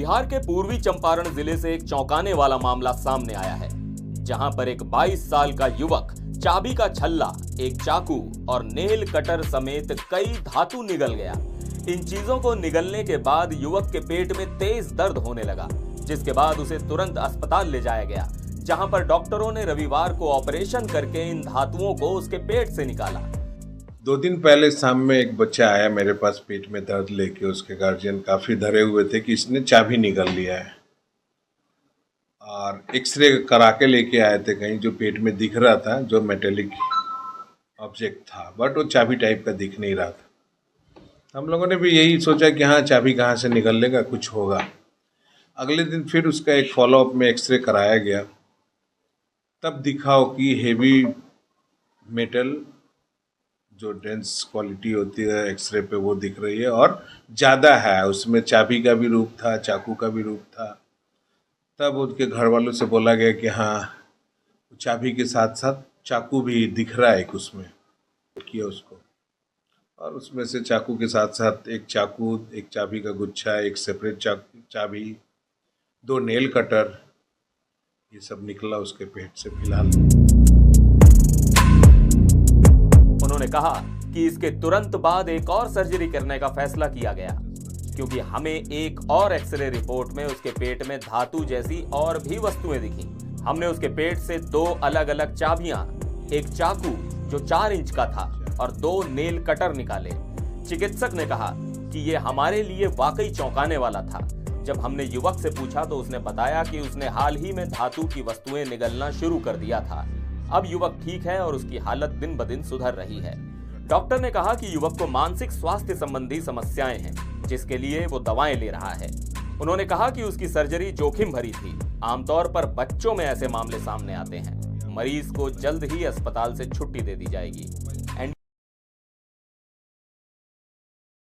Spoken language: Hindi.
बिहार के पूर्वी चंपारण जिले से एक चौंकाने वाला मामला सामने आया है, जहां पर एक 22 साल का युवक चाबी का छल्ला, एक चाकू और नेल कटर समेत कई धातु निगल गया। इन चीजों को निगलने के बाद युवक के पेट में तेज दर्द होने लगा, जिसके बाद उसे तुरंत अस्पताल ले जाया गया, जहां पर डॉक्टरों ने रविवार को ऑपरेशन करके इन धातुओं को उसके पेट से निकाला। 2 दिन पहले शाम में एक बच्चा आया मेरे पास पेट में दर्द लेके। उसके गार्जियन काफ़ी डरे हुए थे कि इसने चाबी निकाल लिया है, और एक्सरे करा के लेके आए थे कहीं, जो पेट में दिख रहा था जो मेटेलिक ऑब्जेक्ट था, बट वो चाबी टाइप का दिख नहीं रहा था। हम लोगों ने भी यही सोचा कि हाँ, चाबी कहाँ से निकल लेगा, कुछ होगा। अगले दिन फिर उसका एक फॉलोअप में एक्सरे कराया गया, तब दिखा कि हेवी मेटल जो डेंस क्वालिटी होती है एक्सरे पे वो दिख रही है, और ज़्यादा है। उसमें चाबी का भी रूप था, चाकू का भी रूप था। तब उनके घर वालों से बोला गया कि हाँ, चाबी के साथ साथ चाकू भी दिख रहा है एक उसमें, किया उसको, और उसमें से चाकू के साथ साथ एक चाकू, एक चाबी का गुच्छा, एक सेपरेट चाबी, 2 नेल कटर, ये सब निकला उसके पेट से फिलहाल। उन्होंने कहा कि इसके तुरंत बाद एक और सर्जरी करने का फैसला किया गया, क्योंकि हमें एक और एक्सरे रिपोर्ट में उसके पेट में धातु जैसी और भी वस्तुएं दिखी। हमने उसके पेट से 2 अलग अलग चाबियां, एक चाकू जो 4 इंच का था और 2 नेल कटर निकाले। चिकित्सक ने कहा कि ये हमारे लिए वाकई चौंकाने वाला था। जब हमने युवक से पूछा तो उसने बताया कि उसने हाल ही में धातु की वस्तुएं निगलना शुरू कर दिया था। अब युवक ठीक है और उसकी हालत दिन ब दिन सुधर रही है। डॉक्टर ने कहा कि युवक को मानसिक स्वास्थ्य संबंधी समस्याएं हैं, जिसके लिए वो दवाएं ले रहा है। उन्होंने कहा कि उसकी सर्जरी जोखिम भरी थी। आमतौर पर बच्चों में ऐसे मामले सामने आते हैं। मरीज को जल्द ही अस्पताल से छुट्टी दे दी जाएगी।